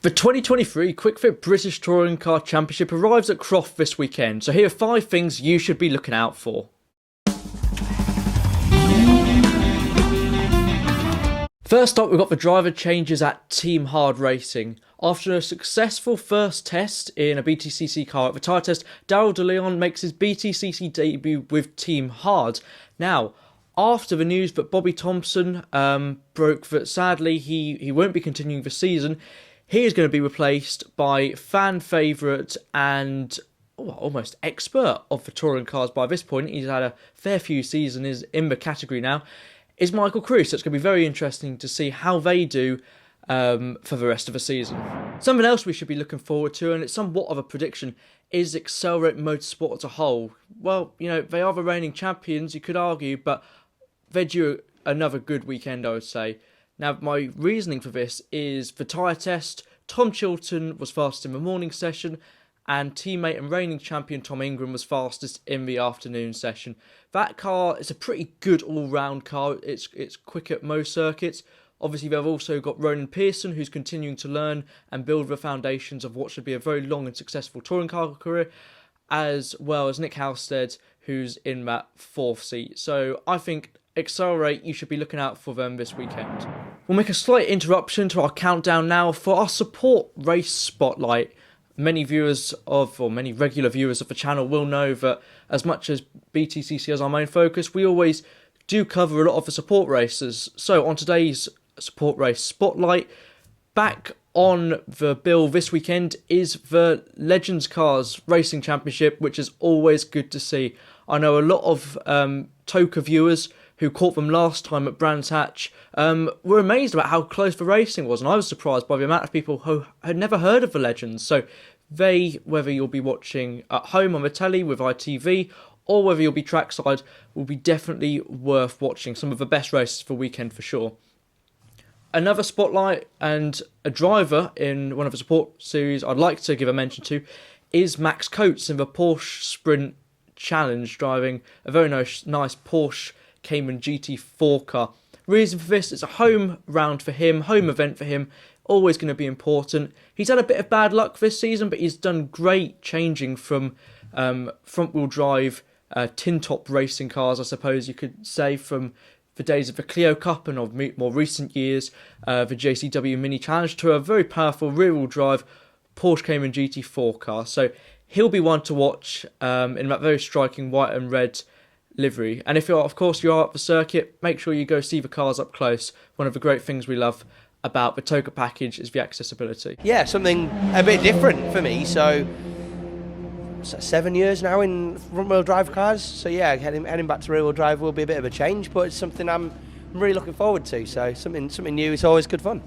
The 2023 Quick Fit British Touring Car Championship arrives at Croft this weekend, so here are 5 things you should be looking out for. First up, we've got the driver changes at Team Hard Racing. After a successful first test in a BTCC car at the tyre test, Daryl De Leon makes his BTCC debut with Team Hard. Now, after the news that Bobby Thompson broke that sadly he won't be continuing the season, he is going to be replaced by fan favourite and almost expert of the touring cars by this point. He's had a fair few seasons in the category now. Is Michael Crew, so it's going to be very interesting to see how they do for the rest of the season. Something else we should be looking forward to, and it's somewhat of a prediction, is Accelerate Motorsport as a whole. Well, they are the reigning champions, you could argue, but they're due another good weekend, I would say. Now, my reasoning for this is the tyre test. Tom Chilton was fastest in the morning session, and teammate and reigning champion Tom Ingram was fastest in the afternoon session. That car is a pretty good all-round car. It's quick at most circuits. Obviously, they've also got Ronan Pearson, who's continuing to learn and build the foundations of what should be a very long and successful touring car career, as well as Nick Halstead, who's in that 4th seat. So I think Accelerate, you should be looking out for them this weekend. We'll make a slight interruption to our countdown now for our support race spotlight. Many regular viewers of the channel will know that as much as BTCC is our main focus, we always do cover a lot of the support races. So on today's support race spotlight, back on the bill this weekend is the Legends Cars Racing Championship, which is always good to see. I know a lot of Toka viewers who caught them last time at Brands Hatch were amazed about how close the racing was, and I was surprised by the amount of people who had never heard of the Legends. So whether you'll be watching at home on the telly with ITV or whether you'll be trackside, will be definitely worth watching. Some of the best races for weekend for sure. Another spotlight and a driver in one of the support series I'd like to give a mention to is Max Coates in the Porsche Sprint Challenge, driving a very nice Porsche Cayman GT4 car. Reason for this, it's a home round for him, home event for him, always going to be important. He's had a bit of bad luck this season, but he's done great changing from front-wheel drive tin-top racing cars, I suppose you could say, from the days of the Clio Cup and of more recent years, the JCW Mini Challenge, to a very powerful rear-wheel drive Porsche Cayman GT4 car. So he'll be one to watch in that very striking white and red livery. And if you're at the circuit, make sure you go see the cars up close. One of the great things we love about the Toka package is the accessibility. Yeah, something a bit different for me. So 7 years now in front-wheel drive cars. So yeah, heading back to rear-wheel drive will be a bit of a change, but it's something I'm really looking forward to. So something new is always good fun.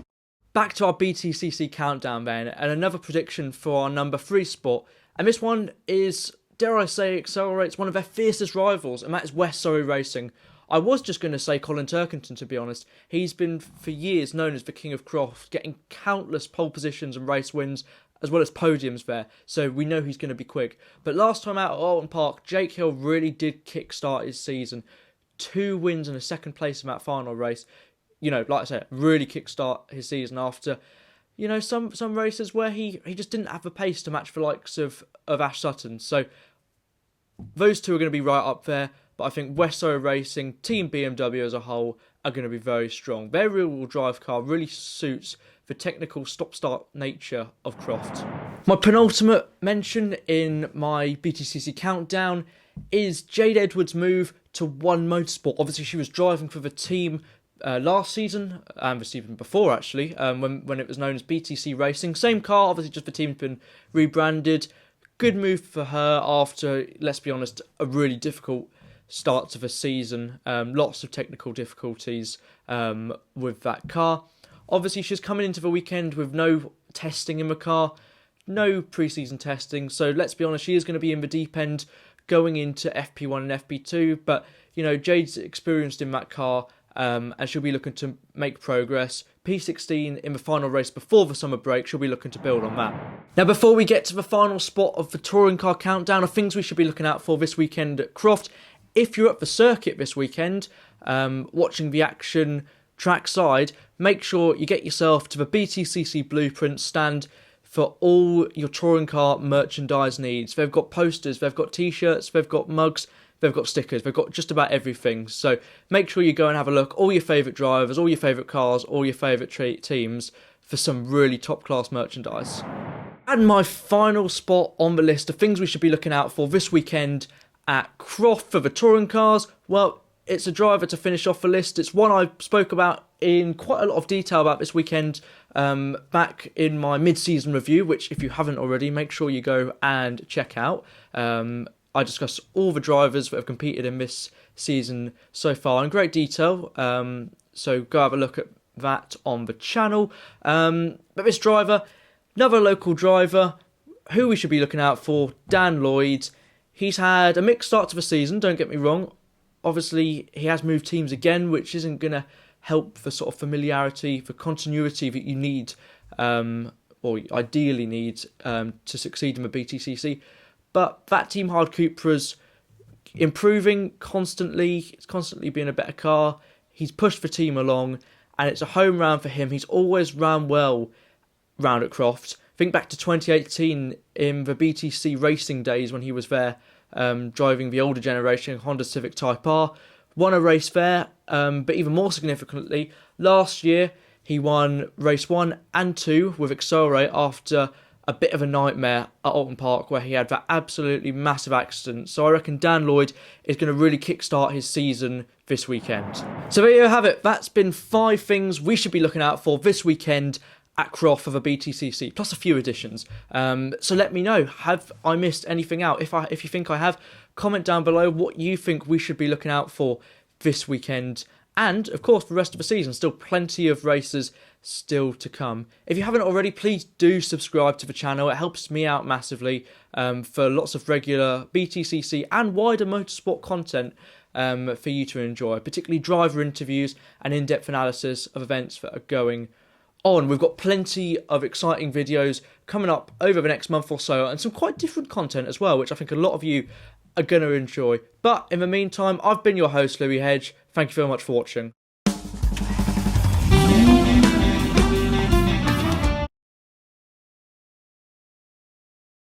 Back to our BTCC countdown then, and another prediction for our number 3 spot. And this one is, dare I say, Accelerate's one of their fiercest rivals, and that is Westside Racing. I was just going to say Colin Turkington, to be honest. He's been for years known as the King of Croft, getting countless pole positions and race wins, as well as podiums there, so we know he's going to be quick. But last time out at Alton Park, Jake Hill really did kickstart his season. 2 wins and a 2nd place in that final race. Like I said, really kickstart his season after, some races where he just didn't have the pace to match the likes of Ash Sutton. So those two are going to be right up there. But I think Westside Racing, Team BMW as a whole, are going to be very strong. Their rear-wheel drive car really suits the technical stop-start nature of Croft. My penultimate mention in my BTCC countdown is Jade Edwards' move to One Motorsport. Obviously, she was driving for the team last season, and the season before actually, when it was known as BTC Racing. Same car, obviously just the team's been rebranded. Good move for her after, let's be honest, a really difficult start to the season. Lots of technical difficulties with that car. Obviously, she's coming into the weekend with no testing in the car, no pre-season testing. So let's be honest, she is going to be in the deep end going into FP1 and FP2. But, Jade's experienced in that car and she'll be looking to make progress. P16 in the final race before the summer break, she'll be looking to build on that. Now, before we get to the final spot of the touring car countdown of things we should be looking out for this weekend at Croft, if you're at the circuit this weekend, watching the action trackside, make sure you get yourself to the BTCC Blueprint stand for all your touring car merchandise needs. They've got posters, they've got t-shirts, they've got mugs, they've got stickers, they've got just about everything. So make sure you go and have a look. All your favourite drivers, all your favourite cars, all your favourite teams for some really top-class merchandise. And my final spot on the list of things we should be looking out for this weekend at Croft for the touring cars. Well, it's a driver to finish off the list. It's one I spoke about in quite a lot of detail about this weekend back in my mid-season review, which if you haven't already, make sure you go and check out. I discussed all the drivers that have competed in this season so far in great detail. So go have a look at that on the channel. But this driver, another local driver, who we should be looking out for, Dan Lloyd. He's had a mixed start to the season, don't get me wrong. Obviously, he has moved teams again, which isn't going to help the sort of familiarity, the continuity that you need, or ideally need, to succeed in the BTCC. But that Team Hard Cupra's improving constantly. It's constantly been a better car. He's pushed the team along, and it's a home round for him. He's always ran well round at Croft. Think back to 2018 in the BTC Racing days when he was there, driving the older generation Honda Civic Type R. Won a race there, but even more significantly, last year he won race 1 and 2 with Accelerate after a bit of a nightmare at Alton Park where he had that absolutely massive accident. So I reckon Dan Lloyd is going to really kickstart his season this weekend. So there you have it. That's been 5 things we should be looking out for this weekend at Croft for the BTCC, plus a few additions. So let me know, have I missed anything out? If you think I have, comment down below what you think we should be looking out for this weekend. And, of course, for the rest of the season, still plenty of races still to come. If you haven't already, please do subscribe to the channel. It helps me out massively for lots of regular BTCC and wider motorsport content for you to enjoy, particularly driver interviews and in-depth analysis of events that are going on. We've got plenty of exciting videos coming up over the next month or so, and some quite different content as well, which I think a lot of you are going to enjoy. But in the meantime, I've been your host, Louis Hedge. Thank you very much for watching.